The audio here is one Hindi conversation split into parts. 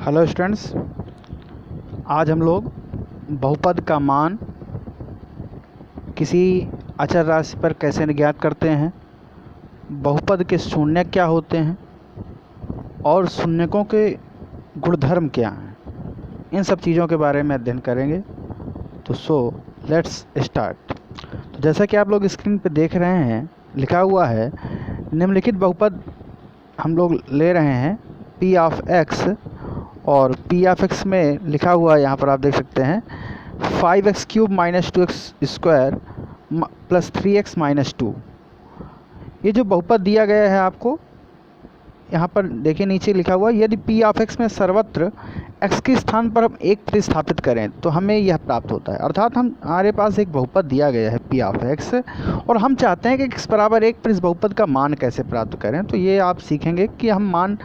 हेलो स्टूडेंट्स, आज हम लोग बहुपद का मान किसी अचर राशि पर कैसे ज्ञात करते हैं, बहुपद के शून्य क्या होते हैं और शून्यकों के गुणधर्म क्या हैं, इन सब चीज़ों के बारे में अध्ययन करेंगे। तो लेट्स स्टार्ट। तो जैसा कि आप लोग स्क्रीन पर देख रहे हैं, लिखा हुआ है निम्नलिखित बहुपद हम लोग ले रहे हैं पी ऑफ एक्स, और पी ऑफ एक्स में लिखा हुआ है यहाँ पर आप देख सकते हैं 5x³ - 2x² + 3x - 2। ये जो बहुपद दिया गया है आपको यहाँ पर देखिए, नीचे लिखा हुआ है यदि पी ऑफ एक्स में सर्वत्र x के स्थान पर हम 1 प्रतिस्थापित करें तो हमें यह प्राप्त होता है। अर्थात हमारे पास एक बहुपद दिया गया है पी ऑफ एक्स और हम चाहते हैं कि x = 1 पर इस बहुपद का मान कैसे प्राप्त करें। तो ये आप सीखेंगे कि हम मान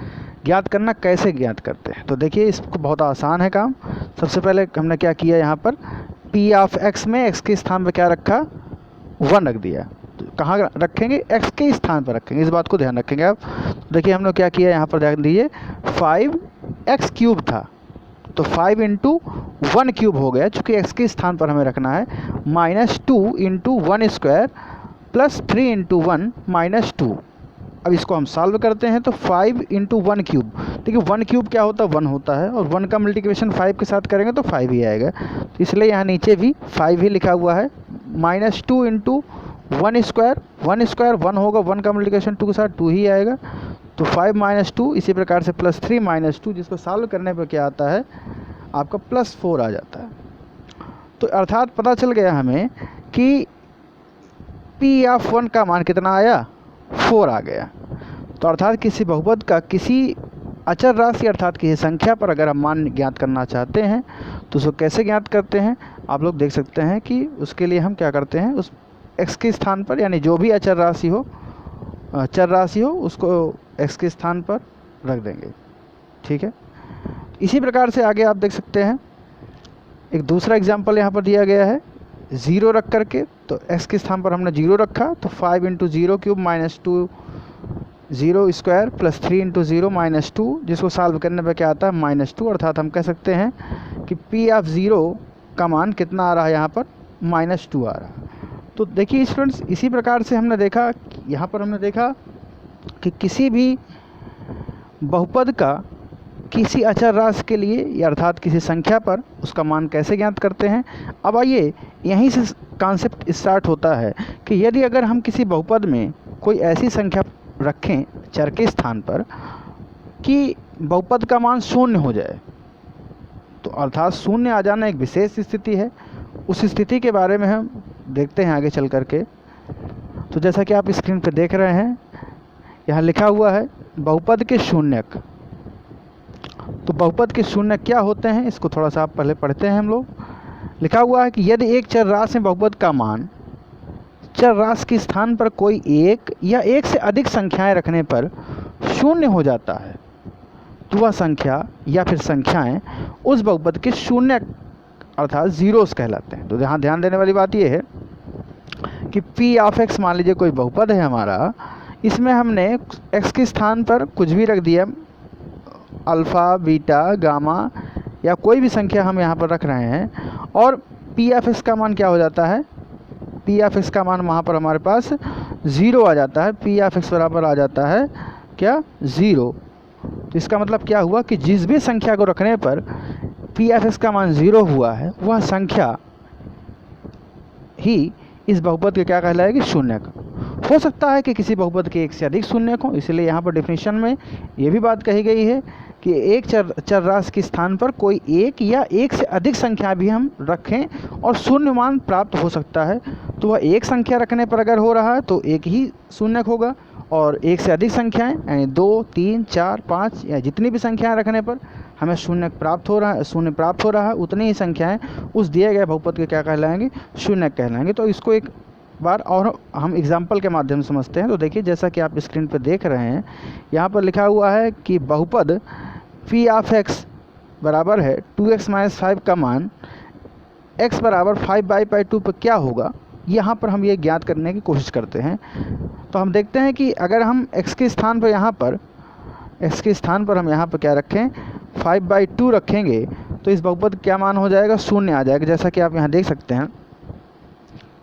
ज्ञात करना कैसे ज्ञात करते हैं। तो देखिए, इसको बहुत आसान है काम। सबसे पहले हमने क्या किया, यहाँ पर पी ऑफ एक्स में x के स्थान पर क्या रखा, 1 रख दिया। तो कहाँ रखेंगे, x के स्थान पर रखेंगे, इस बात को ध्यान रखेंगे आप। देखिए हमने क्या किया, यहाँ पर ध्यान दीजिए 5x³ था तो 5 × 1³ हो गया, चूँकि x के स्थान पर हमें रखना है, -2 × 1² + 3 × 1 - 2। अब इसको हम सॉल्व करते हैं तो 5 × 1³ देखिए 1³ क्या होता है, 1 होता है, और 1 का मल्टीप्लिकेशन 5 के साथ करेंगे तो 5 ही आएगा। तो इसलिए यहाँ नीचे भी 5 ही लिखा हुआ है। -2 × 1² 1 होगा, 1 का मल्टीप्लिकेशन 2 के साथ 2 ही आएगा। तो 5 - 2, इसी प्रकार से +3 - 2, जिसको सॉल्व करने पर क्या आता है आपका +4 आ जाता है। तो अर्थात पता चल गया हमें कि P(1) का मान कितना आया, 4 आ गया। तो अर्थात किसी बहुपद का किसी अचर राशि अर्थात किसी संख्या पर अगर हम मान ज्ञात करना चाहते हैं तो उसको कैसे ज्ञात करते हैं, आप लोग देख सकते हैं कि उसके लिए हम क्या करते हैं, उस x के स्थान पर, यानी जो भी अचर राशि हो, चर राशि हो, उसको x के स्थान पर रख देंगे। ठीक है, इसी प्रकार से आगे आप देख सकते हैं एक दूसरा एग्जाम्पल यहाँ पर दिया गया है 0 रख करके। तो x के स्थान पर हमने 0 रखा तो 5 × 0³ - 2 0² + 3 × 0 - 2, जिसको सॉल्व करने पर क्या आता है -2। अर्थात हम कह सकते हैं कि P(0) का मान कितना आ रहा है, यहाँ पर -2 आ रहा है। तो देखिए स्टूडेंट्स, इसी प्रकार से हमने देखा, यहाँ पर हमने देखा कि किसी भी बहुपद का किसी अचर राशि के लिए या अर्थात किसी संख्या पर उसका मान कैसे ज्ञात करते हैं। अब आइए यहीं से कॉन्सेप्ट स्टार्ट होता है कि यदि अगर हम किसी बहुपद में कोई ऐसी संख्या रखें चर के स्थान पर कि बहुपद का मान 0 हो जाए, तो अर्थात 0 आ जाना एक विशेष स्थिति है। उस स्थिति के बारे में हम देखते हैं आगे चल करके। तो जैसा कि आप स्क्रीन पर देख रहे हैं, यहाँ लिखा हुआ है बहुपद के शून्यक। तो बहुपद के शून्य क्या होते हैं, इसको थोड़ा सा आप पहले पढ़ते हैं हम लोग। लिखा हुआ है कि यदि एक चर राशि में बहुपद का मान चर राशि के स्थान पर कोई एक या एक से अधिक संख्याएं रखने पर 0 हो जाता है तो वह संख्या या फिर संख्याएं उस बहुपद के शून्य अर्थात जीरोस कहलाते हैं। तो यहाँ ध्यान देने वाली बात यह है कि P ऑफ x मान लीजिए कोई बहुपद है हमारा, इसमें हमने x के स्थान पर कुछ भी रख दिया, अल्फ़ा, बीटा, गामा या कोई भी संख्या हम यहाँ पर रख रहे हैं, और P ऑफ x का मान क्या हो जाता है, P ऑफ x का मान वहाँ पर हमारे पास 0 आ जाता है। P ऑफ x बराबर आ जाता है क्या, 0। तो इसका मतलब क्या हुआ कि जिस भी संख्या को रखने पर P ऑफ x का मान 0 हुआ है, वह संख्या ही इस बहुपद के क्या कहलाएगी, शून्यक। हो सकता है कि किसी बहुपद के एक से अधिक शून्यक हो, इसलिए यहाँ पर डेफिनेशन में ये भी बात कही गई है कि एक चर राशि के स्थान पर कोई एक या एक से अधिक संख्या भी हम रखें और शून्य मान प्राप्त हो सकता है। तो वह एक संख्या रखने पर अगर हो रहा है तो एक ही शून्यक होगा, और एक से अधिक संख्याएं यानी 2, 3, 4, 5 या जितनी भी संख्याएं रखने पर हमें शून्य प्राप्त हो रहा है, उतनी ही संख्याएं उस दिए गए बहुपद के क्या कहलाएंगे, शून्यक कहलाएंगे। तो इसको एक बार और हम एग्जाम्पल के माध्यम से समझते हैं। तो देखिए, जैसा कि आप स्क्रीन पर देख रहे हैं, यहाँ पर लिखा हुआ है कि बहुपद P ऑफ x बराबर है 2x - 5 का मान x बराबर 5/2 पर क्या होगा, यहाँ पर हम ये ज्ञात करने की कोशिश करते हैं। तो हम देखते हैं कि अगर हम x के स्थान पर यहाँ पर x के स्थान पर हम यहाँ पर क्या रखें 5/2 रखेंगे तो इस बहुपद क्या मान हो जाएगा, शून्य आ जाएगा। जैसा कि आप यहाँ देख सकते हैं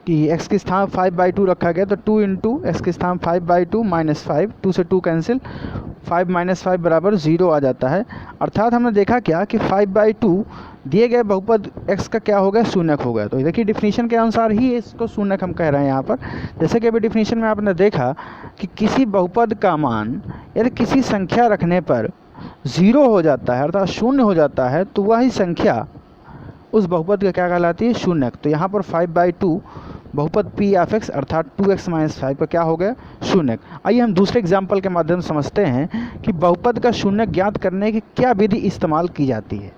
कि x के स्थान 5/2 रखा गया तो 2 इंटू एक्स के स्थान 5/2 माइनस 5, 2 से 2 कैंसिल, 5 माइनस 5 बराबर 0 आ जाता है। अर्थात हमने देखा क्या कि 5/2 दिए गए बहुपद x का क्या हो गया, शून्यक हो गया। तो देखिए डिफिनीशन के अनुसार ही इसको शून्यक हम कह रहे हैं यहाँ पर। जैसे कि अभी डिफिनीशन में आपने देखा कि किसी बहुपद का मान यदि किसी संख्या रखने पर 0 हो जाता है अर्थात शून्य हो जाता है तो वही संख्या उस बहुपद का क्या कहलाती है, शून्यक। तो यहाँ पर 5/2 बहुपद पी ऑफ एक्स अर्थात 2x माइनस 5 का क्या हो गया, शून्यक। आइए हम दूसरे एग्जाम्पल के माध्यम से समझते हैं कि बहुपद का शून्यक ज्ञात करने की क्या विधि इस्तेमाल की जाती है।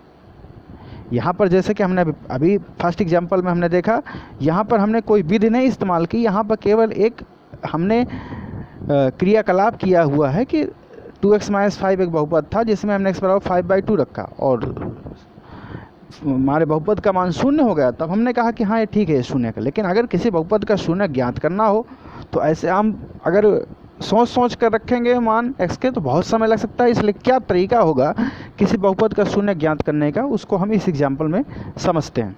यहाँ पर जैसे कि हमने अभी फर्स्ट एग्जाम्पल में हमने देखा, यहाँ पर हमने कोई विधि नहीं इस्तेमाल की, यहाँ पर केवल एक हमने क्रियाकलाप किया हुआ है कि 2x माइनस 5 एक बहुपद था जिसमें हमने x बराबर 5/2 रखा और हमारे बहुपद का मान शून्य हो गया। तब हमने कहा कि हाँ ये ठीक है शून्य का। लेकिन अगर किसी बहुपद का शून्य ज्ञात करना हो तो ऐसे हम अगर सोच कर रखेंगे मान x के तो बहुत समय लग सकता है। इसलिए क्या तरीका होगा किसी बहुपद का शून्य ज्ञात करने का, उसको हम इस एग्जाम्पल में समझते हैं।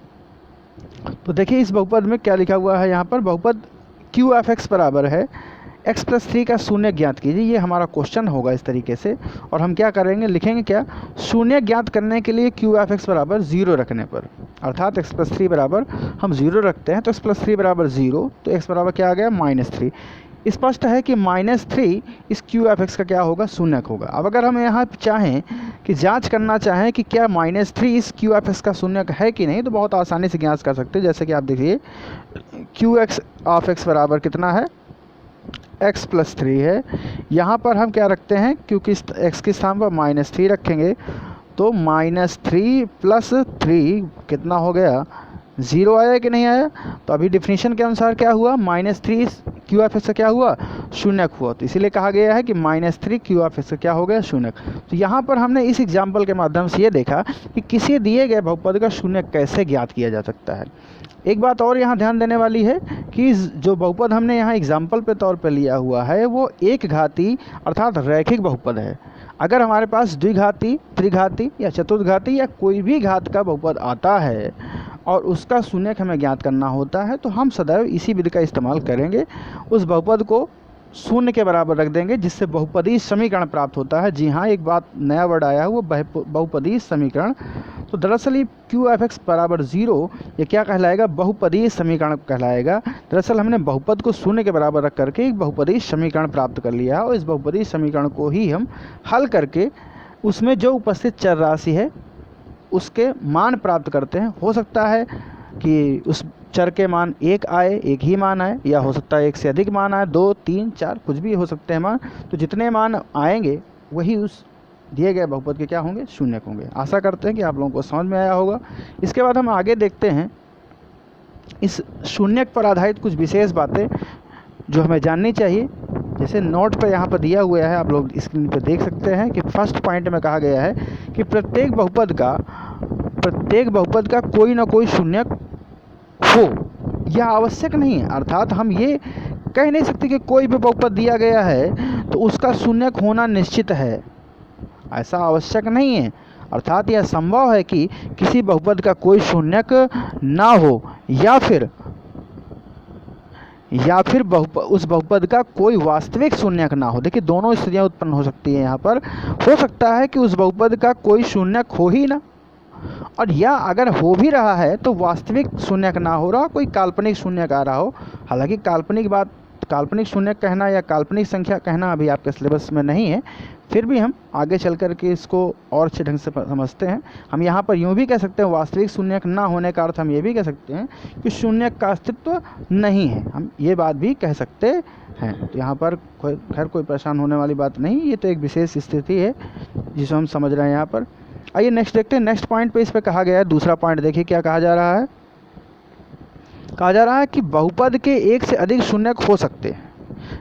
तो देखिए इस बहुपद में क्या लिखा हुआ है, यहाँ पर बहुपद q ऑफ x बराबर है x+3 का शून्य ज्ञात कीजिए। ये हमारा क्वेश्चन होगा इस तरीके से। और हम क्या करेंगे, लिखेंगे क्या, शून्य ज्ञात करने के लिए q ऑफ x बराबर 0 रखने पर अर्थात x+3 बराबर हम 0 रखते हैं तो x+3 बराबर 0 तो x बराबर क्या आ गया, -3। स्पष्ट है कि -3 इस q ऑफ x का क्या होगा, शून्यक होगा। अब अगर हम यहाँ चाहें कि जांच करना चाहें कि क्या -3 इस q ऑफ x का शून्यक है कि नहीं, तो बहुत आसानी से जांच कर सकते हैं। जैसे कि आप देखिए q ऑफ x बराबर कितना है, x+3 है। यहाँ पर हम क्या रखते हैं, क्योंकि x के स्थान पर -3 रखेंगे तो -3 + 3 कितना हो गया, 0 आया कि नहीं आया। तो अभी डिफिनीशन के अनुसार क्या हुआ, -3 q ऑफ x का क्या हुआ, शून्यक हुआ। तो इसीलिए कहा गया है कि -3 q ऑफ x का क्या हो गया, शून्यक। तो यहाँ पर हमने इस एग्जाम्पल के माध्यम से ये देखा कि किसी दिए गए बहुपद का शून्यक कैसे ज्ञात किया जा सकता है। एक बात और यहाँ ध्यान देने वाली है कि जो बहुपद हमने यहाँ एग्जाम्पल पे तौर पे लिया हुआ है वो एक घाती अर्थात रैखिक बहुपद है। अगर हमारे पास द्विघाती, त्रिघाती या चतुर्घाती या कोई भी घात का बहुपद आता है और उसका शून्यक हमें ज्ञात करना होता है तो हम सदैव इसी विधि का इस्तेमाल करेंगे। उस बहुपद को शून्य के बराबर रख देंगे जिससे बहुपदीय समीकरण प्राप्त होता है। जी हाँ, एक बात नया वर्ड आया है वो बहुपदीय समीकरण। तो दरअसल ये q ऑफ x बराबर 0 ये क्या कहलाएगा, बहुपदीय समीकरण कहलाएगा। दरअसल हमने बहुपद को शून्य के बराबर रख करके एक बहुपदीय समीकरण प्राप्त कर लिया है और इस बहुपदीय समीकरण को ही हम हल करके उसमें जो उपस्थित चर राशि है उसके मान प्राप्त करते हैं। हो सकता है कि उस चर के मान 1 आए, एक ही मान आए, या हो सकता है 1 से अधिक मान आए, 2, 3, 4 कुछ भी हो सकते हैं मान। तो जितने मान आएंगे वही उस दिए गए बहुपद के क्या होंगे, शून्यक होंगे। आशा करते हैं कि आप लोगों को समझ में आया होगा। इसके बाद हम आगे देखते हैं इस शून्यक पर आधारित कुछ विशेष बातें जो हमें जाननी चाहिए। जैसे नोट पर यहाँ पर दिया हुआ है, आप लोग स्क्रीन पर देख सकते हैं कि फर्स्ट पॉइंट में कहा गया है कि प्रत्येक बहुपद का कोई ना कोई शून्यक हो, यह आवश्यक नहीं है। अर्थात हम ये कह नहीं सकते कि कोई भी बहुपद दिया गया है तो उसका शून्यक होना निश्चित है, ऐसा आवश्यक नहीं है। अर्थात यह संभव है कि किसी बहुपद का कोई शून्यक ना हो या फिर उस बहुपद का कोई वास्तविक शून्यक ना हो। देखिए दोनों स्थितियाँ उत्पन्न हो सकती है। यहाँ पर हो सकता है कि उस बहुपद का कोई शून्यक हो ही ना, और या अगर हो भी रहा है तो वास्तविक शून्यक ना हो रहा, कोई काल्पनिक शून्यक आ रहा हो। हालांकि काल्पनिक शून्यक कहना या काल्पनिक संख्या कहना अभी आपके सिलेबस में नहीं है, फिर भी हम आगे चल कर के इसको और अच्छे ढंग से समझते हैं। हम यहाँ पर यूँ भी कह सकते हैं वास्तविक शून्यक ना होने का अर्थ हम ये भी कह सकते हैं कि शून्यक का अस्तित्व नहीं है, हम ये बात भी कह सकते हैं। तो यहाँ पर खैर कोई परेशान होने वाली बात नहीं, ये तो एक विशेष स्थिति है जिसे हम समझ रहे हैं यहाँ पर। आइए नेक्स्ट देखते हैं। नेक्स्ट पॉइंट पे इस पर कहा गया है, दूसरा पॉइंट देखिए क्या कहा जा रहा है। कहा जा रहा है कि बहुपद के एक से अधिक शून्यक हो सकते हैं।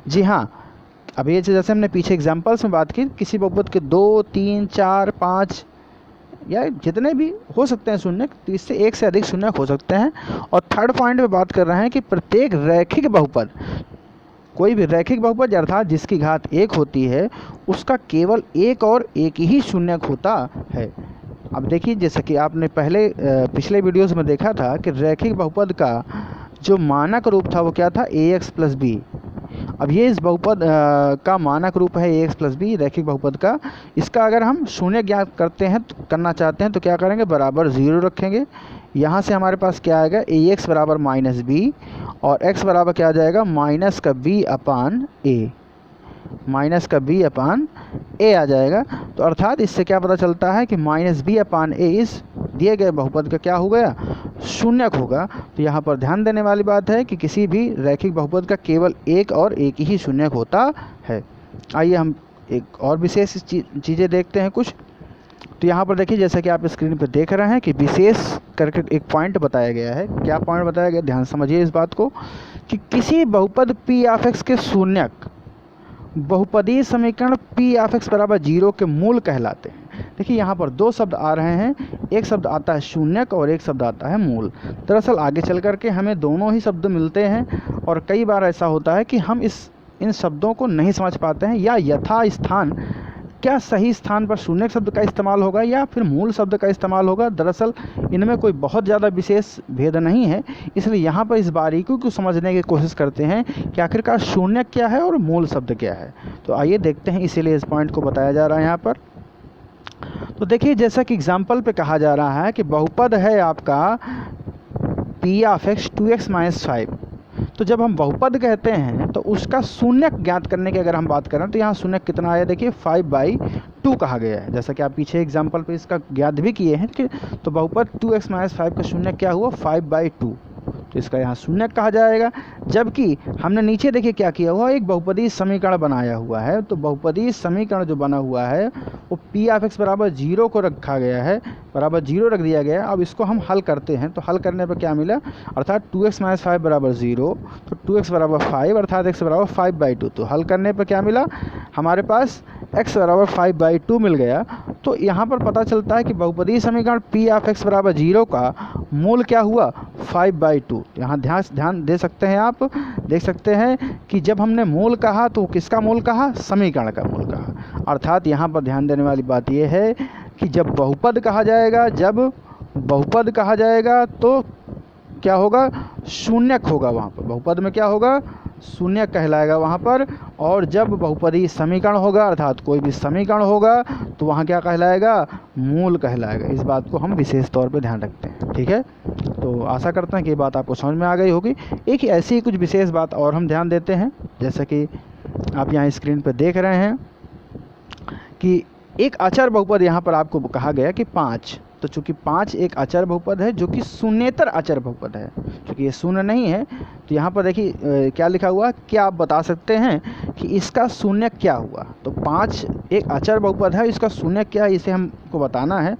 जी हाँ, अब ये जैसे हमने पीछे एग्जांपल्स में बात की, किसी बहुपद के 2, 3, 4, 5 या जितने भी हो सकते हैं शून्यक, तो इससे एक से अधिक शून्यक हो सकते हैं। और थर्ड पॉइंट पे बात कर रहे हैं कि प्रत्येक रैखिक बहुपद कोई भी रैखिक बहुपद अर्थात जिसकी घात 1 होती है उसका केवल एक और एक ही शून्यक होता है। अब देखिए, जैसे कि आपने पिछले वीडियोज़ में देखा था कि रैखिक बहुपद का जो मानक रूप था वो क्या था, ax प्लस बी। अब ये इस बहुपद का मानक रूप है ax प्लस बी, रैखिक बहुपद का। इसका अगर हम शून्य ज्ञात करना चाहते हैं तो क्या करेंगे, बराबर 0 रखेंगे। यहाँ से हमारे पास क्या आएगा, ax बराबर माइनस बी और x बराबर क्या आ जाएगा, माइनस का b अपान ए, माइनस का b अपान ए आ जाएगा। तो अर्थात इससे क्या पता चलता है कि माइनस बी अपान ए इस दिए गए बहुपद का क्या हो गया, शून्यक होगा। तो यहाँ पर ध्यान देने वाली बात है कि किसी भी रैखिक बहुपद का केवल एक और एक ही शून्यक होता है। आइए हम एक और विशेष चीज़ें देखते हैं कुछ। तो यहाँ पर देखिए, जैसा कि आप स्क्रीन पर देख रहे हैं कि विशेष करके एक पॉइंट बताया गया है। क्या पॉइंट बताया गया, ध्यान समझिए इस बात को, कि किसी बहुपद p ऑफ x के शून्यक बहुपदीय समीकरण p ऑफ x बराबर 0 के मूल कहलाते हैं। देखिए यहाँ पर दो शब्द आ रहे हैं, एक शब्द आता है शून्यक और एक शब्द आता है मूल। दरअसल आगे चल करके हमें दोनों ही शब्द मिलते हैं और कई बार ऐसा होता है कि हम इन शब्दों को नहीं समझ पाते हैं, या यथा स्थान क्या सही स्थान पर शून्यक शब्द का इस्तेमाल होगा या फिर मूल शब्द का इस्तेमाल होगा। दरअसल इनमें कोई बहुत ज़्यादा विशेष भेद नहीं है, इसलिए यहाँ पर इस बारीकी को समझने की कोशिश करते हैं कि आखिरकार शून्यक क्या है और मूल शब्द क्या है। तो आइए देखते हैं, इसीलिए इस पॉइंट को बताया जा रहा है यहाँ पर। तो देखिए, जैसा कि एग्जाम्पल पे कहा जा रहा है कि बहुपद है आपका p of x 2x minus 5। तो जब हम बहुपद कहते हैं तो उसका शून्यक ज्ञात करने की अगर हम बात करें तो यहाँ शून्यक कितना आया, देखिए 5/2 कहा गया है। जैसा कि आप पीछे एग्जाम्पल पे इसका ज्ञात भी किए हैं कि तो बहुपद 2x माइनस 5 का शून्यक क्या हुआ, 5/2। तो इसका यहाँ शून्यक कहा जाएगा। जबकि हमने नीचे देखिए क्या किया हुआ, एक बहुपदीय समीकरण बनाया हुआ है। तो बहुपदीय समीकरण जो बना हुआ है वो p ऑफ x बराबर 0 को रखा गया है, बराबर 0 रख दिया गया है। अब इसको हम हल करते हैं तो हल करने पर क्या मिला, अर्थात 2x माइनस 5 बराबर 0, तो 2x बराबर 5 अर्थात x बराबर 5/2। तो हल करने पर क्या मिला, हमारे पास x बराबर 5/2 मिल गया। तो यहाँ पर पता चलता है कि बहुपदीय समीकरण p ऑफ x बराबर 0 का मूल क्या हुआ, 5/2। यहाँ ध्यान दे सकते हैं, आप देख सकते हैं कि जब हमने मूल कहा तो किसका मूल कहा, समीकरण का मूल कहा। अर्थात यहाँ पर ध्यान देने वाली बात यह है कि जब बहुपद कहा जाएगा तो क्या होगा, शून्यक होगा। वहाँ पर बहुपद में क्या होगा, शून्यक कहलाएगा वहाँ पर। और जब बहुपदीय समीकरण होगा अर्थात कोई भी समीकरण होगा तो वहाँ क्या कहलाएगा, मूल कहलाएगा। इस बात को हम विशेष तौर पे ध्यान रखते हैं, ठीक है। तो आशा करते हैं कि ये बात आपको समझ में आ गई होगी। एक ऐसी ही कुछ विशेष बात और हम ध्यान देते हैं, जैसा कि आप यहाँ स्क्रीन पर देख रहे हैं कि एक अचर बहुपद यहाँ पर आपको कहा गया कि 5। तो चूंकि 5 एक अचर बहुपद है जो कि शून्येतर अचर बहुपद है, क्योंकि ये शून्य नहीं है। तो यहाँ पर देखिए क्या लिखा हुआ, क्या आप बता सकते हैं कि इसका शून्यक क्या हुआ। तो 5 एक अचर बहुपद है, इसका शून्यक क्या है इसे हमको बताना है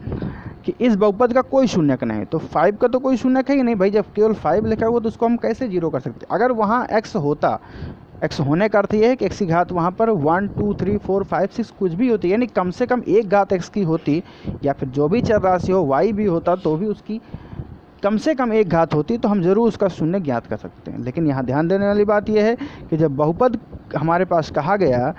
कि इस बहुपद का कोई शून्यक नहीं। तो 5 का तो कोई शून्यक है ही नहीं भाई, जब केवल 5 लिखा हुआ तो उसको हम कैसे 0 कर सकते। अगर वहाँ x होता, x होने का अर्थ ये है कि x की घात वहाँ पर 1 2 3 4 5 6 कुछ भी होती है, यानी कम से कम एक घात x की होती, या फिर जो भी चर राशि हो y भी होता तो भी उसकी कम से कम एक घात होती, तो हम ज़रूर उसका शून्य ज्ञात कर सकते हैं। लेकिन यहाँ ध्यान देने वाली बात यह है कि जब बहुपद हमारे पास कहा गया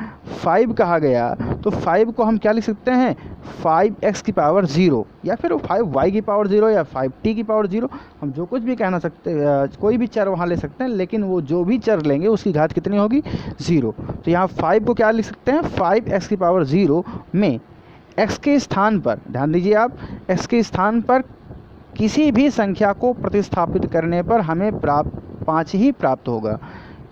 5 कहा गया, तो 5 को हम क्या लिख सकते हैं, 5x की पावर 0 या फिर 5y की पावर 0 या 5t की पावर 0, हम जो कुछ भी कहना सकते, कोई भी चर वहाँ ले सकते हैं। लेकिन वो जो भी चर लेंगे उसकी घात कितनी होगी, 0। तो यहाँ 5 को क्या लिख सकते हैं, 5x की पावर 0 में x के स्थान पर, ध्यान दीजिए आप, x के स्थान पर किसी भी संख्या को प्रतिस्थापित करने पर हमें 5 ही प्राप्त होगा।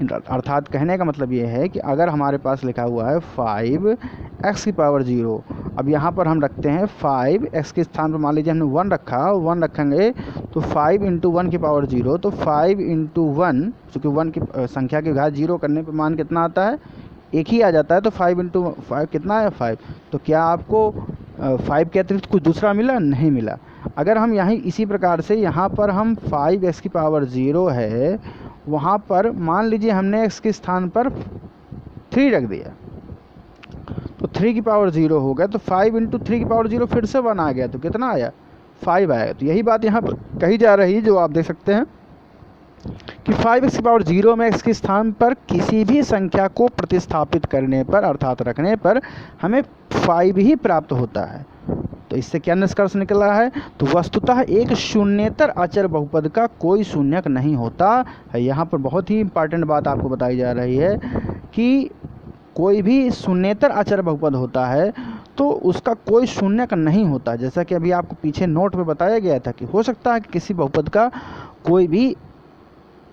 अर्थात कहने का मतलब ये है कि अगर हमारे पास लिखा हुआ है 5x की पावर 0, अब यहाँ पर हम रखते हैं 5x के स्थान पर मान लीजिए हमने 1 रखा, 1 रखेंगे तो 5 × 1 की पावर 0, तो 5 × 1, चूँकि 1 की संख्या की घात 0 करने पर मान कितना आता है, एक ही आ जाता है। तो 5 × 5 कितना है, 5। तो क्या आपको 5 के अतिरिक्त कुछ दूसरा मिला, नहीं मिला। अगर हम यहाँ इसी प्रकार से यहाँ पर हम 5x की पावर 0 है, वहाँ पर मान लीजिए हमने x के स्थान पर 3 रख दिया, तो 3 की पावर 0 हो गया। तो 5 × 3 की पावर 0 फिर से 1 आ गया, तो कितना आया, 5 आया। तो यही बात यहाँ पर कही जा रही है, जो आप देख सकते हैं कि 5x⁻0 में x के स्थान पर किसी भी संख्या को प्रतिस्थापित करने पर अर्थात रखने पर हमें 5 ही प्राप्त होता है। तो इससे क्या निष्कर्ष निकला है? तो वस्तुतः एक शून्येतर अचर बहुपद का कोई शून्यक नहीं होता है। यहाँ पर बहुत ही इंपॉर्टेंट बात आपको बताई जा रही है कि कोई भी शून्येतर अचर बहुपद होता है तो उसका कोई शून्यक नहीं होता। जैसा कि अभी आपको पीछे नोट में बताया गया था कि हो सकता है कि किसी बहुपद का कोई भी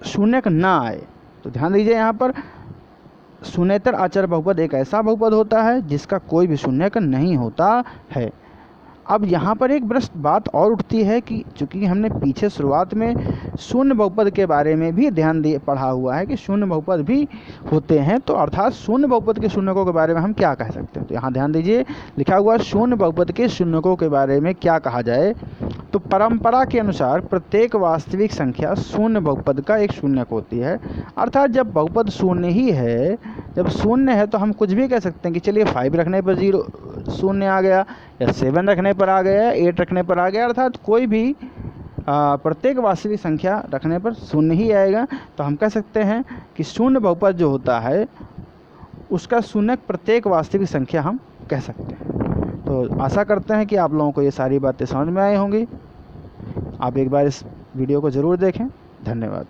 शून्यक ना आए। तो ध्यान दीजिए, यहाँ पर शून्येतर अचर बहुपद एक ऐसा बहुपद होता है जिसका कोई भी शून्यक नहीं होता है। अब यहाँ पर एक बात और उठती है कि चूँकि हमने पीछे शुरुआत में शून्य बहुपद के बारे में भी ध्यान दिए पढ़ा हुआ है कि शून्य बहुपद भी होते हैं, तो अर्थात शून्य बहुपद के शून्यकों के बारे में हम क्या कह सकते हैं। तो यहाँ ध्यान दीजिए, लिखा हुआ शून्य बहुपद के शून्यकों के बारे में क्या कहा जाए। तो परंपरा के अनुसार प्रत्येक वास्तविक संख्या शून्य बहुपद का एक शून्यक होती है। अर्थात जब बहुपद शून्य ही है, जब शून्य है तो हम कुछ भी कह सकते हैं कि चलिए 5 रखने पर 0 शून्य आ गया, या 7 रखने पर आ गया, 8 रखने पर आ गया। अर्थात कोई भी प्रत्येक वास्तविक संख्या रखने पर शून्य ही आएगा। तो हम कह सकते हैं कि शून्य बहुपद जो होता है उसका शून्यक प्रत्येक वास्तविक संख्या हम कह सकते हैं। तो आशा करते हैं कि आप लोगों को ये सारी बातें समझ में आई होंगी। आप एक बार इस वीडियो को ज़रूर देखें। धन्यवाद।